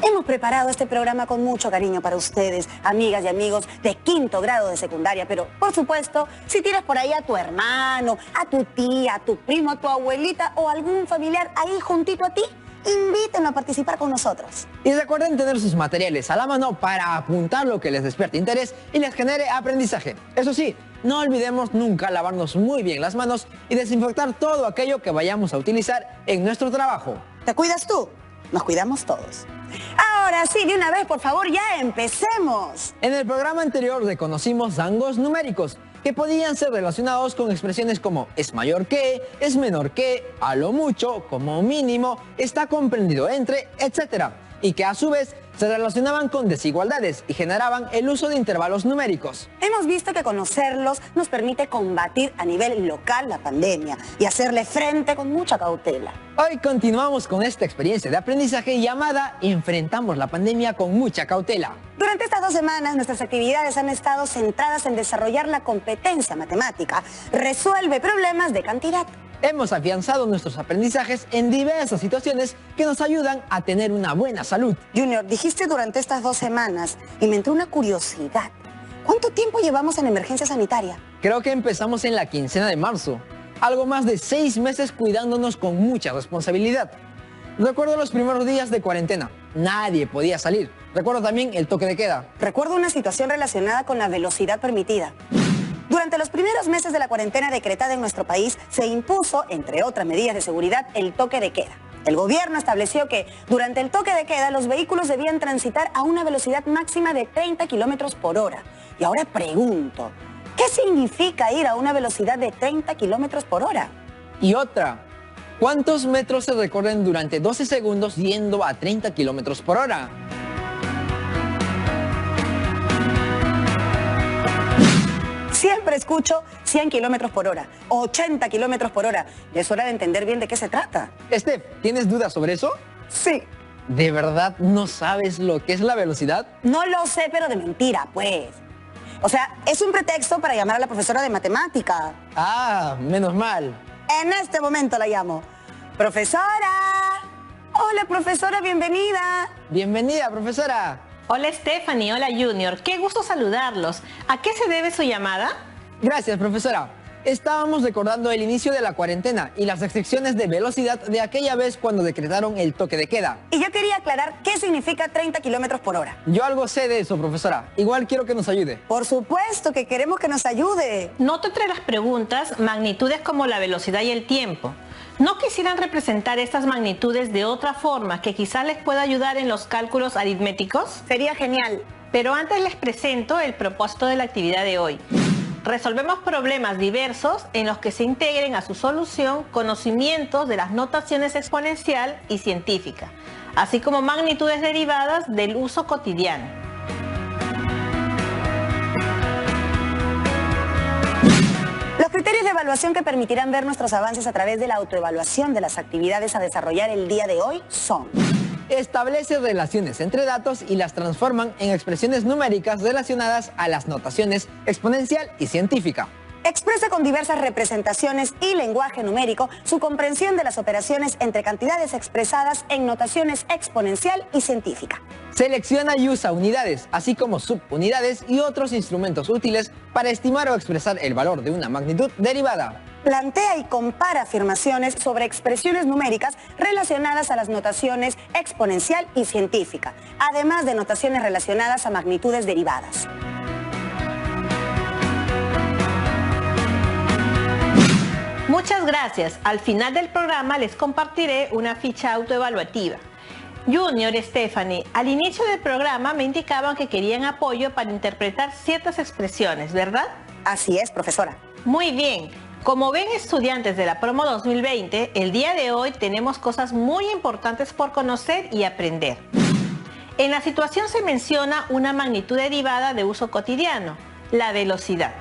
Hemos preparado este programa con mucho cariño para ustedes, amigas y amigos de quinto grado de secundaria, pero por supuesto, si tienes por ahí a tu hermano, a tu tía, a tu primo, a tu abuelita o algún familiar ahí juntito a ti, invítenlo a participar con nosotros. Y recuerden tener sus materiales a la mano para apuntar lo que les despierte interés y les genere aprendizaje. Eso sí, no olvidemos nunca lavarnos muy bien las manos y desinfectar todo aquello que vayamos a utilizar en nuestro trabajo. ¿Te cuidas tú? Nos cuidamos todos. Ahora sí, de una vez, por favor, ya empecemos. En el programa anterior reconocimos rangos numéricos que podían ser relacionados con expresiones como es mayor que, es menor que, a lo mucho, como mínimo, está comprendido entre, etc. Y que a su vez se relacionaban con desigualdades y generaban el uso de intervalos numéricos. Hemos visto que conocerlos nos permite combatir a nivel local la pandemia y hacerle frente con mucha cautela. Hoy continuamos con esta experiencia de aprendizaje llamada Enfrentamos la pandemia con mucha cautela. Durante estas 2 semanas nuestras actividades han estado centradas en desarrollar la competencia matemática. Resuelve problemas de cantidad. Hemos afianzado nuestros aprendizajes en diversas situaciones que nos ayudan a tener una buena salud. Junior, dijiste durante estas 2 semanas y me entró una curiosidad. ¿Cuánto tiempo llevamos en emergencia sanitaria? Creo que empezamos en la quincena de marzo. Algo más de 6 meses cuidándonos con mucha responsabilidad. Recuerdo los primeros días de cuarentena. Nadie podía salir. Recuerdo también el toque de queda. Recuerdo una situación relacionada con la velocidad permitida. Durante los primeros meses de la cuarentena decretada en nuestro país, se impuso, entre otras medidas de seguridad, el toque de queda. El gobierno estableció que durante el toque de queda los vehículos debían transitar a una velocidad máxima de 30 kilómetros por hora. Y ahora pregunto, ¿qué significa ir a una velocidad de 30 kilómetros por hora? Y otra, ¿cuántos metros se recorren durante 12 segundos yendo a 30 kilómetros por hora? Siempre escucho 100 kilómetros por hora, 80 kilómetros por hora. Es hora de entender bien de qué se trata. Steph, ¿tienes dudas sobre eso? Sí. ¿De verdad no sabes lo que es la velocidad? No lo sé, pero de mentira, pues. O sea, es un pretexto para llamar a la profesora de matemática. Ah, menos mal. En este momento la llamo. ¡Profesora! Hola, profesora, bienvenida. Bienvenida, profesora. Hola Stephanie, hola Junior, qué gusto saludarlos. ¿A qué se debe su llamada? Gracias, profesora. Estábamos recordando el inicio de la cuarentena y las restricciones de velocidad de aquella vez cuando decretaron el toque de queda. Y yo quería aclarar qué significa 30 kilómetros por hora. Yo algo sé de eso, profesora. Igual quiero que nos ayude. Por supuesto que queremos que nos ayude. Noto entre las preguntas magnitudes como la velocidad y el tiempo. ¿No quisieran representar estas magnitudes de otra forma que quizás les pueda ayudar en los cálculos aritméticos? Sería genial. Pero antes les presento el propósito de la actividad de hoy. Resolvemos problemas diversos en los que se integren a su solución conocimientos de las notaciones exponencial y científica, así como magnitudes derivadas del uso cotidiano. Los criterios de evaluación que permitirán ver nuestros avances a través de la autoevaluación de las actividades a desarrollar el día de hoy son: establece relaciones entre datos y las transforman en expresiones numéricas relacionadas a las notaciones exponencial y científica. Expresa con diversas representaciones y lenguaje numérico su comprensión de las operaciones entre cantidades expresadas en notaciones exponencial y científica. Selecciona y usa unidades, así como subunidades y otros instrumentos útiles para estimar o expresar el valor de una magnitud derivada. Plantea y compara afirmaciones sobre expresiones numéricas relacionadas a las notaciones exponencial y científica, además de notaciones relacionadas a magnitudes derivadas. Muchas gracias. Al final del programa les compartiré una ficha autoevaluativa. Junior, Stephanie, al inicio del programa me indicaban que querían apoyo para interpretar ciertas expresiones, ¿verdad? Así es, profesora. Muy bien. Como ven, estudiantes de la promo 2020, el día de hoy tenemos cosas muy importantes por conocer y aprender. En la situación se menciona una magnitud derivada de uso cotidiano, la velocidad.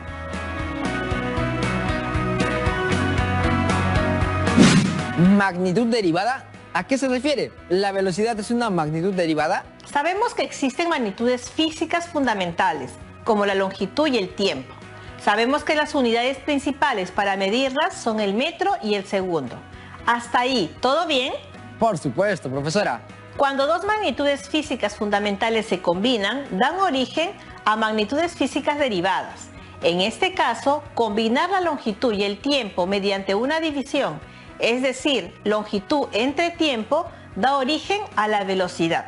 ¿Magnitud derivada? ¿A qué se refiere? ¿La velocidad es una magnitud derivada? Sabemos que existen magnitudes físicas fundamentales, como la longitud y el tiempo. Sabemos que las unidades principales para medirlas son el metro y el segundo. ¿Hasta ahí todo bien? Por supuesto, profesora. Cuando dos magnitudes físicas fundamentales se combinan, dan origen a magnitudes físicas derivadas. En este caso, combinar la longitud y el tiempo mediante una división, es decir, longitud entre tiempo, da origen a la velocidad.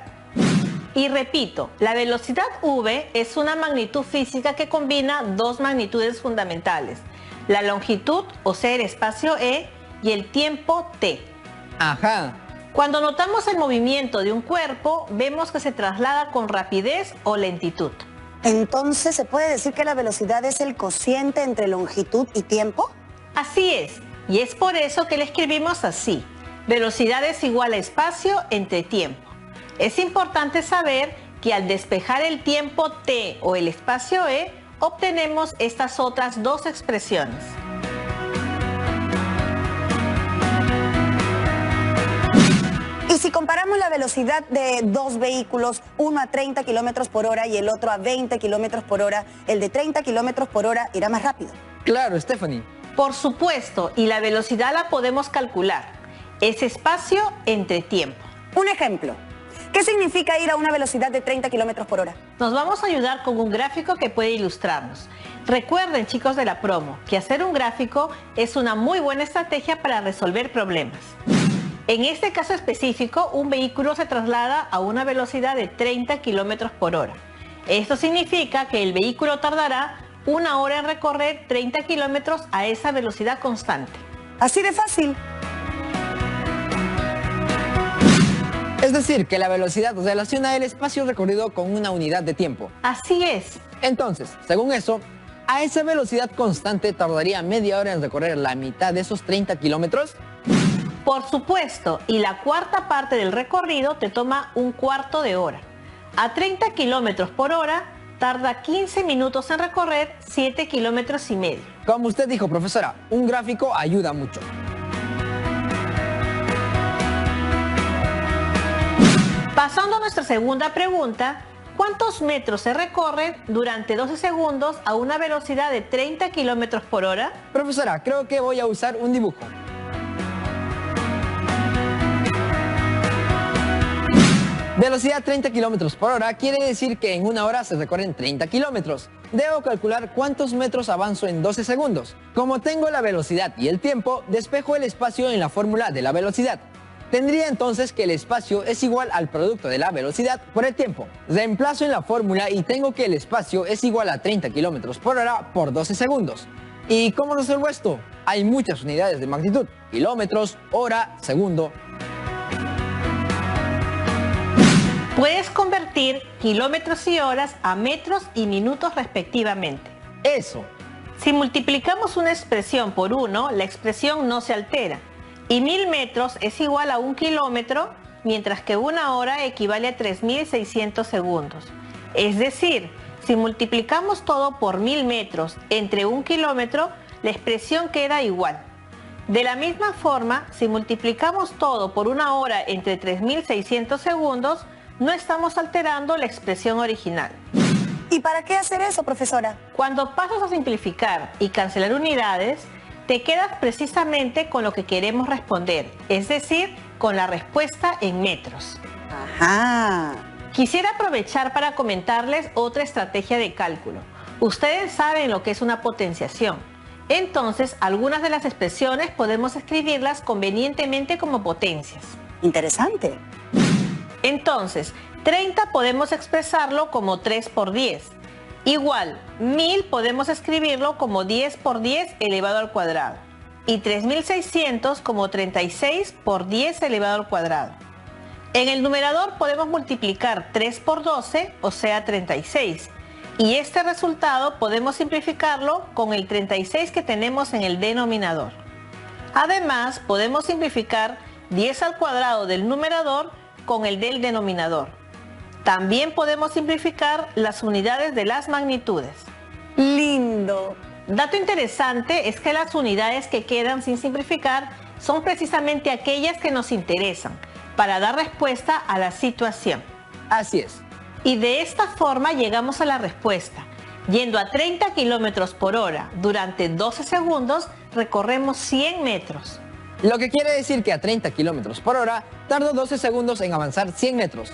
Y repito, la velocidad v es una magnitud física que combina dos magnitudes fundamentales, la longitud, o sea, el espacio e, y el tiempo t. Ajá. Cuando notamos el movimiento de un cuerpo, vemos que se traslada con rapidez o lentitud. Entonces, ¿se puede decir que la velocidad es el cociente entre longitud y tiempo? Así es, y es por eso que le escribimos así. Velocidad es igual a espacio entre tiempo. Es importante saber que al despejar el tiempo t o el espacio e, obtenemos estas otras dos expresiones. Y si comparamos la velocidad de dos vehículos, uno a 30 kilómetros por hora y el otro a 20 kilómetros por hora, el de 30 kilómetros por hora irá más rápido. Claro, Stephanie. Por supuesto, y la velocidad la podemos calcular. Es espacio entre tiempo. Un ejemplo. ¿Qué significa ir a una velocidad de 30 kilómetros por hora? Nos vamos a ayudar con un gráfico que puede ilustrarnos. Recuerden, chicos de la promo, que hacer un gráfico es una muy buena estrategia para resolver problemas. En este caso específico, un vehículo se traslada a una velocidad de 30 kilómetros por hora. Esto significa que el vehículo tardará 1 hora en recorrer 30 kilómetros a esa velocidad constante. Así de fácil. Es decir, que la velocidad relaciona el espacio recorrido con una unidad de tiempo. Así es. Entonces, según eso, a esa velocidad constante tardaría media hora en recorrer la mitad de esos 30 kilómetros. Por supuesto, y la cuarta parte del recorrido te toma 1/4 de hora. A 30 kilómetros por hora tarda 15 minutos en recorrer 7 kilómetros y medio. Como usted dijo, profesora, un gráfico ayuda mucho. Pasando a nuestra segunda pregunta, ¿cuántos metros se recorren durante 12 segundos a una velocidad de 30 kilómetros por hora? Profesora, creo que voy a usar un dibujo. Velocidad 30 kilómetros por hora quiere decir que en 1 hora se recorren 30 kilómetros. Debo calcular cuántos metros avanzo en 12 segundos. Como tengo la velocidad y el tiempo, despejo el espacio en la fórmula de la velocidad. Tendría entonces que el espacio es igual al producto de la velocidad por el tiempo. Reemplazo en la fórmula y tengo que el espacio es igual a 30 kilómetros por hora por 12 segundos. ¿Y cómo resuelvo esto? Hay muchas unidades de magnitud: kilómetros, hora, segundo. Puedes convertir kilómetros y horas a metros y minutos respectivamente. Eso. Si multiplicamos una expresión por 1, la expresión no se altera. Y 1000 metros es igual a 1 kilómetro, mientras que 1 hora equivale a 3600 segundos. Es decir, si multiplicamos todo por 1000 metros entre 1 kilómetro, la expresión queda igual. De la misma forma, si multiplicamos todo por 1 hora entre 3600 segundos, no estamos alterando la expresión original. ¿Y para qué hacer eso, profesora? Cuando pasas a simplificar y cancelar unidades, te quedas precisamente con lo que queremos responder, es decir, con la respuesta en metros. Ajá. Quisiera aprovechar para comentarles otra estrategia de cálculo. Ustedes saben lo que es una potenciación. Entonces, algunas de las expresiones podemos escribirlas convenientemente como potencias. Interesante. Entonces, 30 podemos expresarlo como 3 por 10. Igual, 1000 podemos escribirlo como 10 por 10 elevado al cuadrado. Y 3600 como 36 por 10 elevado al cuadrado. En el numerador podemos multiplicar 3 por 12, o sea 36. Y este resultado podemos simplificarlo con el 36 que tenemos en el denominador. Además, podemos simplificar 10 al cuadrado del numerador con el del denominador. También podemos simplificar las unidades de las magnitudes. Lindo. Dato interesante es que las unidades que quedan sin simplificar son precisamente aquellas que nos interesan para dar respuesta a la situación. Así es. Y de esta forma llegamos a la respuesta. Yendo a 30 kilómetros por hora durante 12 segundos, recorremos 100 metros. lo que quiere decir que a 30 km por hora tardó 12 segundos en avanzar 100 metros.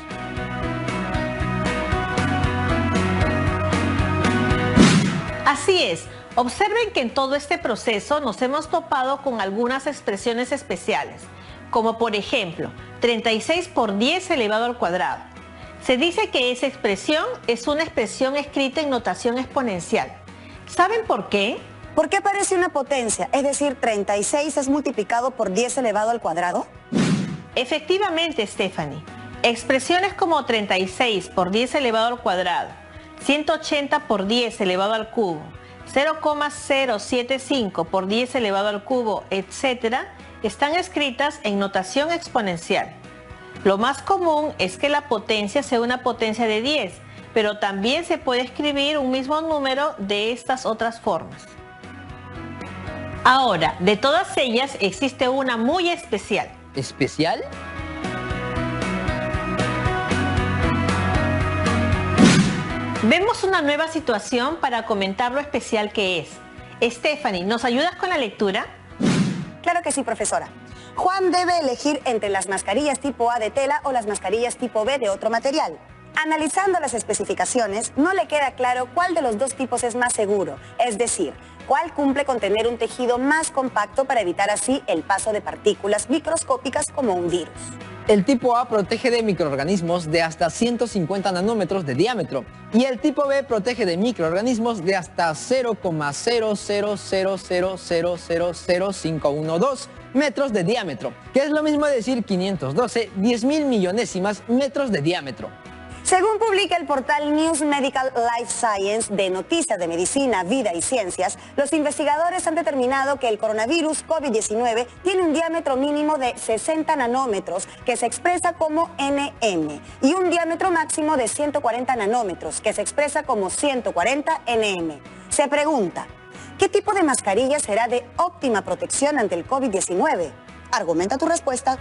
Así es, observen que en todo este proceso nos hemos topado con algunas expresiones especiales, como por ejemplo, 36 por 10 elevado al cuadrado. Se dice que esa expresión es una expresión escrita en notación exponencial. ¿Saben por qué? ¿Por qué aparece una potencia? Es decir, 36 es multiplicado por 10 elevado al cuadrado. Efectivamente, Stephanie. Expresiones como 36 por 10 elevado al cuadrado, 180 por 10 elevado al cubo, 0,075 por 10 elevado al cubo, etc., están escritas en notación exponencial. Lo más común es que la potencia sea una potencia de 10, pero también se puede escribir un mismo número de estas otras formas. Ahora, de todas ellas existe una muy especial. ¿Especial? Vemos una nueva situación para comentar lo especial que es. Stephanie, ¿nos ayudas con la lectura? Claro que sí, profesora. Juan debe elegir entre las mascarillas tipo A de tela o las mascarillas tipo B de otro material. Analizando las especificaciones, no le queda claro cuál de los dos tipos es más seguro, es decir, cuál cumple con tener un tejido más compacto para evitar así el paso de partículas microscópicas como un virus. El tipo A protege de microorganismos de hasta 150 nanómetros de diámetro y el tipo B protege de microorganismos de hasta 0,000000512 metros de diámetro, que es lo mismo decir 512 10.000 millonésimas metros de diámetro. Según publica el portal News Medical Life Science de Noticias de Medicina, Vida y Ciencias, los investigadores han determinado que el coronavirus COVID-19 tiene un diámetro mínimo de 60 nanómetros, que se expresa como NM, y un diámetro máximo de 140 nanómetros, que se expresa como 140 NM. Se pregunta, ¿qué tipo de mascarilla será de óptima protección ante el COVID-19? Argumenta tu respuesta.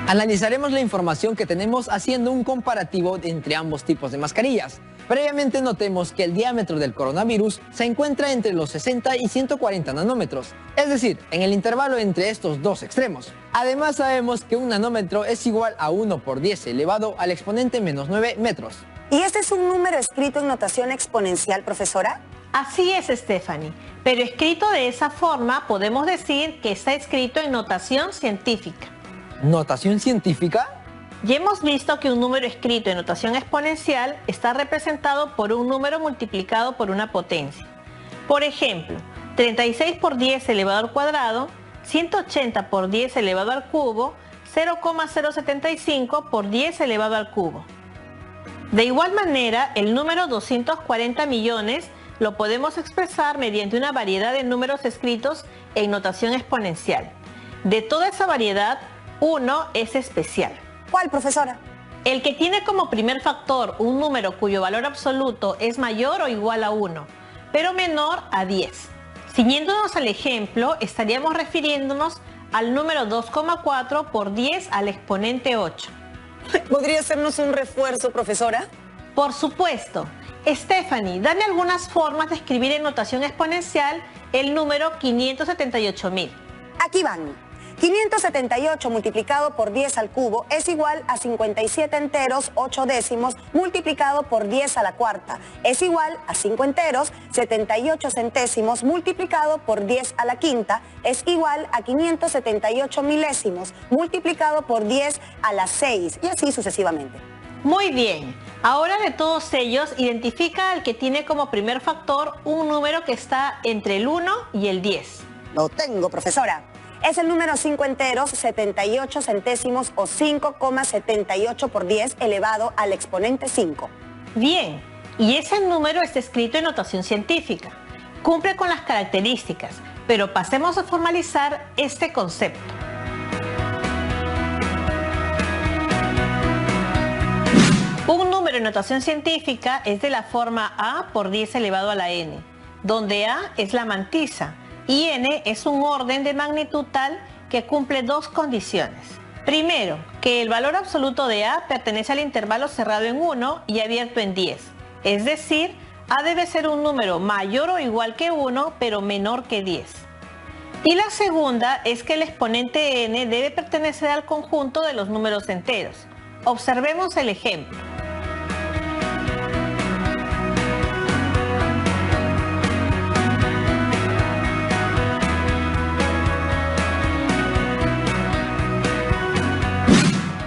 Analizaremos la información que tenemos haciendo un comparativo entre ambos tipos de mascarillas. Previamente notemos que el diámetro del coronavirus se encuentra entre los 60 y 140 nanómetros, es decir, en el intervalo entre estos dos extremos. Además sabemos que un nanómetro es igual a 1 por 10 elevado al exponente menos 9 metros. ¿Y este es un número escrito en notación exponencial, profesora? Así es, Stephanie, pero escrito de esa forma podemos decir que está escrito en notación científica. ¿Notación científica? Ya hemos visto que un número escrito en notación exponencial está representado por un número multiplicado por una potencia. Por ejemplo, 36 por 10 elevado al cuadrado, 180 por 10 elevado al cubo, 0,075 por 10 elevado al cubo. De igual manera, el número 240 millones lo podemos expresar mediante una variedad de números escritos en notación exponencial. De toda esa variedad, uno es especial. ¿Cuál, profesora? El que tiene como primer factor un número cuyo valor absoluto es mayor o igual a 1, pero menor a 10. Ciñéndonos al ejemplo, estaríamos refiriéndonos al número 2,4 por 10 al exponente 8. ¿Podría hacernos un refuerzo, profesora? Por supuesto. Stephanie, dame algunas formas de escribir en notación exponencial el número 578.000. Aquí van. 578 multiplicado por 10 al cubo es igual a 57 enteros 8 décimos multiplicado por 10 a la cuarta. Es igual a 5 enteros 78 centésimos multiplicado por 10 a la quinta. Es igual a 578 milésimos multiplicado por 10 a la 6 y así sucesivamente. Muy bien. Ahora de todos ellos, identifica al que tiene como primer factor un número que está entre el 1 y el 10. Lo tengo, profesora. Es el número 5 enteros 78 centésimos o 5,78 por 10 elevado al exponente 5. Bien, y ese número está escrito en notación científica. Cumple con las características, pero pasemos a formalizar este concepto. Un número en notación científica es de la forma A por 10 elevado a la n, donde A es la mantisa y n es un orden de magnitud tal que cumple dos condiciones. Primero, que el valor absoluto de A pertenece al intervalo cerrado en 1 y abierto en 10, es decir, A debe ser un número mayor o igual que 1, pero menor que 10. Y la segunda es que el exponente n debe pertenecer al conjunto de los números enteros. Observemos el ejemplo.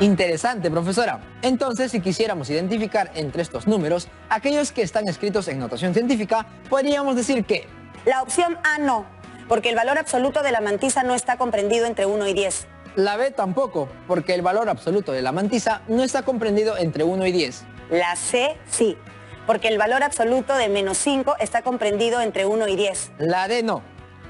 Interesante, profesora. Entonces, si quisiéramos identificar entre estos números aquellos que están escritos en notación científica, podríamos decir que... La opción A no, porque el valor absoluto de la mantisa no está comprendido entre 1 y 10. La B tampoco, porque el valor absoluto de la mantisa no está comprendido entre 1 y 10. La C sí, porque el valor absoluto de menos 5 está comprendido entre 1 y 10. La D no,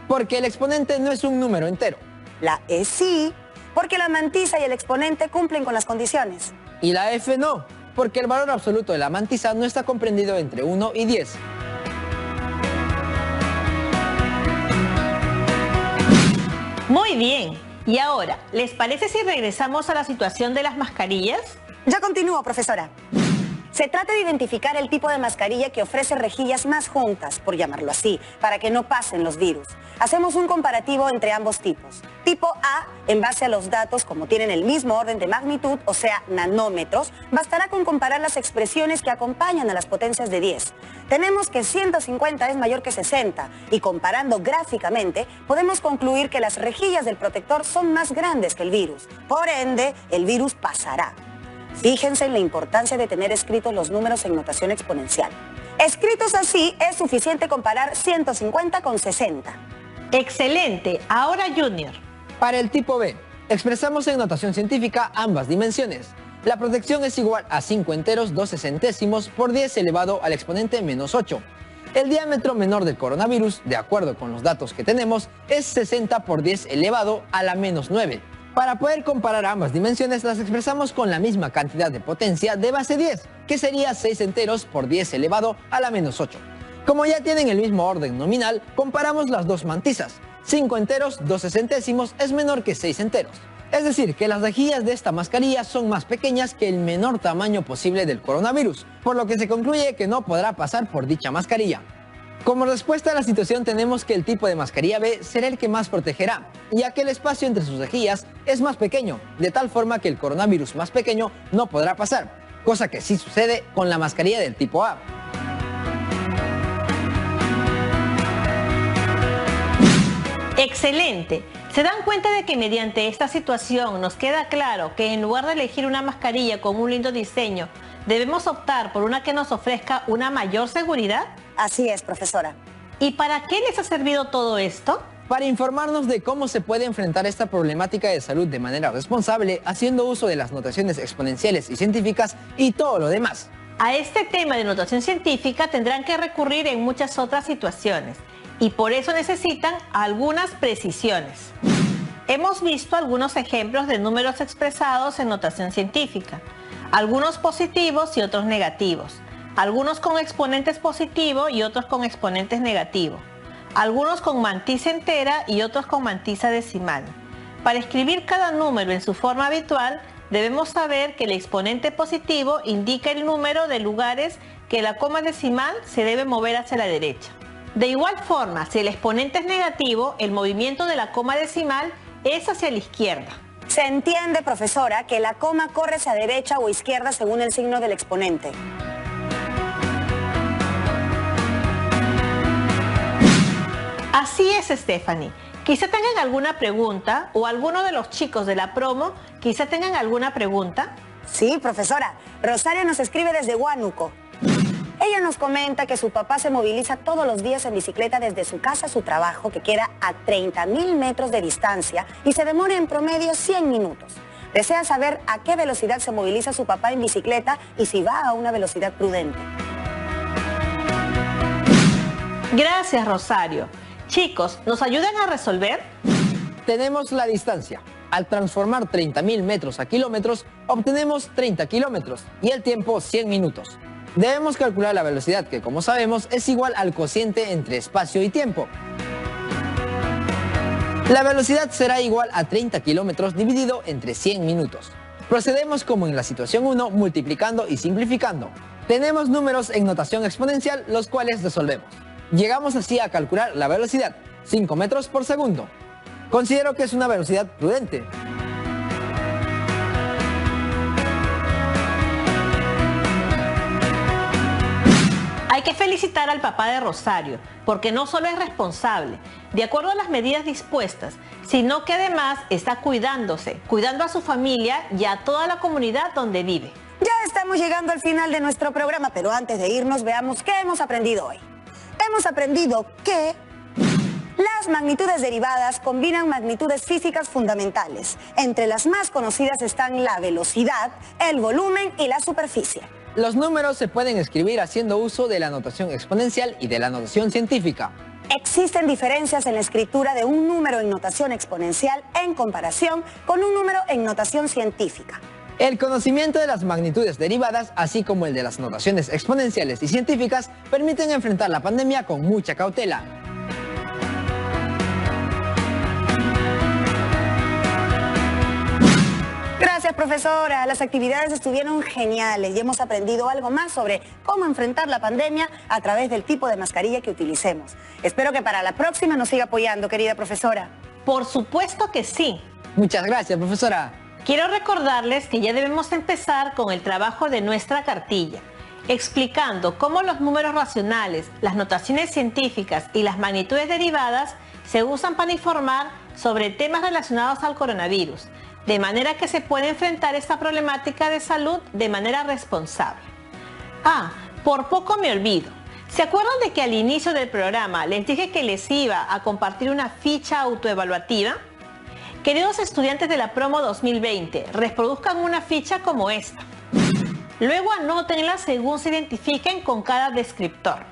porque el exponente no es un número entero. La E sí, porque la mantisa y el exponente cumplen con las condiciones. Y la F no, porque el valor absoluto de la mantisa no está comprendido entre 1 y 10. Muy bien. Y ahora, ¿les parece si regresamos a la situación de las mascarillas? Ya continúo, profesora. Se trata de identificar el tipo de mascarilla que ofrece rejillas más juntas, por llamarlo así, para que no pasen los virus. Hacemos un comparativo entre ambos tipos. Tipo A, en base a los datos, como tienen el mismo orden de magnitud, o sea, nanómetros, bastará con comparar las expresiones que acompañan a las potencias de 10. Tenemos que 150 es mayor que 60, y comparando gráficamente, podemos concluir que las rejillas del protector son más grandes que el virus. Por ende, el virus pasará. Fíjense en la importancia de tener escritos los números en notación exponencial. Escritos así, es suficiente comparar 150 con 60. Excelente. Ahora, Junior. Para el tipo B, expresamos en notación científica ambas dimensiones. La protección es igual a 5 enteros 12 centésimos por 10 elevado al exponente menos 8. El diámetro menor del coronavirus, de acuerdo con los datos que tenemos, es 60 por 10 elevado a la menos 9. Para poder comparar ambas dimensiones, las expresamos con la misma cantidad de potencia de base 10, que sería 6 enteros por 10 elevado a la menos 8. Como ya tienen el mismo orden nominal, comparamos las dos mantisas. 5 enteros 12 centésimos es menor que 6 enteros. Es decir, que las rejillas de esta mascarilla son más pequeñas que el menor tamaño posible del coronavirus, por lo que se concluye que no podrá pasar por dicha mascarilla. Como respuesta a la situación tenemos que el tipo de mascarilla B será el que más protegerá, ya que el espacio entre sus rejillas es más pequeño, de tal forma que el coronavirus más pequeño no podrá pasar, cosa que sí sucede con la mascarilla del tipo A. Excelente. ¿Se dan cuenta de que mediante esta situación nos queda claro que en lugar de elegir una mascarilla con un lindo diseño, debemos optar por una que nos ofrezca una mayor seguridad? Así es, profesora. ¿Y para qué les ha servido todo esto? Para informarnos de cómo se puede enfrentar esta problemática de salud de manera responsable, haciendo uso de las notaciones exponenciales y científicas y todo lo demás. A este tema de notación científica tendrán que recurrir en muchas otras situaciones y por eso necesitan algunas precisiones. Hemos visto algunos ejemplos de números expresados en notación científica, algunos positivos y otros negativos, algunos con exponentes positivos y otros con exponentes negativos, algunos con mantisa entera y otros con mantisa decimal. Para escribir cada número en su forma habitual, debemos saber que el exponente positivo indica el número de lugares que la coma decimal se debe mover hacia la derecha. De igual forma, si el exponente es negativo, el movimiento de la coma decimal es hacia la izquierda. Se entiende, profesora, que la coma corre hacia derecha o izquierda según el signo del exponente. Así es, Stephanie. Quizá tengan alguna pregunta o alguno de los chicos de la promo quizá tengan alguna pregunta. Sí, profesora. Rosario nos escribe desde Huánuco. Ella nos comenta que su papá se moviliza todos los días en bicicleta desde su casa a su trabajo, que queda a 30.000 metros de distancia y se demora en promedio 100 minutos. Desea saber a qué velocidad se moviliza su papá en bicicleta y si va a una velocidad prudente. Gracias, Rosario. Chicos, ¿nos ayudan a resolver? Tenemos la distancia. Al transformar 30.000 metros a kilómetros, obtenemos 30 kilómetros y el tiempo 100 minutos. Debemos calcular la velocidad que, como sabemos, es igual al cociente entre espacio y tiempo. La velocidad será igual a 30 kilómetros dividido entre 100 minutos. Procedemos como en la situación 1, multiplicando y simplificando. Tenemos números en notación exponencial, los cuales resolvemos. Llegamos así a calcular la velocidad, 5 metros por segundo. Considero que es una velocidad prudente. Hay que felicitar al papá de Rosario, porque no solo es responsable, de acuerdo a las medidas dispuestas, sino que además está cuidándose, cuidando a su familia y a toda la comunidad donde vive. Ya estamos llegando al final de nuestro programa, pero antes de irnos veamos qué hemos aprendido hoy. Hemos aprendido que las magnitudes derivadas combinan magnitudes físicas fundamentales. Entre las más conocidas están la velocidad, el volumen y la superficie. Los números se pueden escribir haciendo uso de la notación exponencial y de la notación científica. Existen diferencias en la escritura de un número en notación exponencial en comparación con un número en notación científica. El conocimiento de las magnitudes derivadas, así como el de las notaciones exponenciales y científicas, permiten enfrentar la pandemia con mucha cautela. Gracias, profesora. Las actividades estuvieron geniales y hemos aprendido algo más sobre cómo enfrentar la pandemia a través del tipo de mascarilla que utilicemos. Espero que para la próxima nos siga apoyando, querida profesora. Por supuesto que sí. Muchas gracias, profesora. Quiero recordarles que ya debemos empezar con el trabajo de nuestra cartilla, explicando cómo los números racionales, las notaciones científicas y las magnitudes derivadas se usan para informar sobre temas relacionados al coronavirus, de manera que se puede enfrentar esta problemática de salud de manera responsable. Por poco me olvido. ¿Se acuerdan de que al inicio del programa les dije que les iba a compartir una ficha autoevaluativa? Queridos estudiantes de la promo 2020, reproduzcan una ficha como esta. Luego anótenla según se identifiquen con cada descriptor.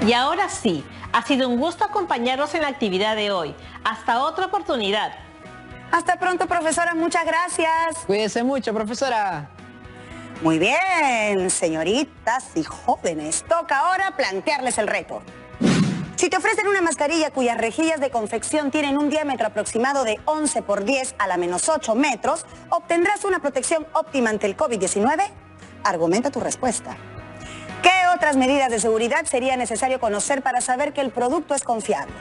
Y ahora sí, ha sido un gusto acompañarlos en la actividad de hoy. Hasta otra oportunidad. Hasta pronto, profesora. Muchas gracias. Cuídese mucho, profesora. Muy bien, señoritas y jóvenes. Toca ahora plantearles el reto. Si te ofrecen una mascarilla cuyas rejillas de confección tienen un diámetro aproximado de 11 por 10 a la menos 8 metros, ¿obtendrás una protección óptima ante el COVID-19? Argumenta tu respuesta. ¿Qué otras medidas de seguridad sería necesario conocer para saber que el producto es confiable?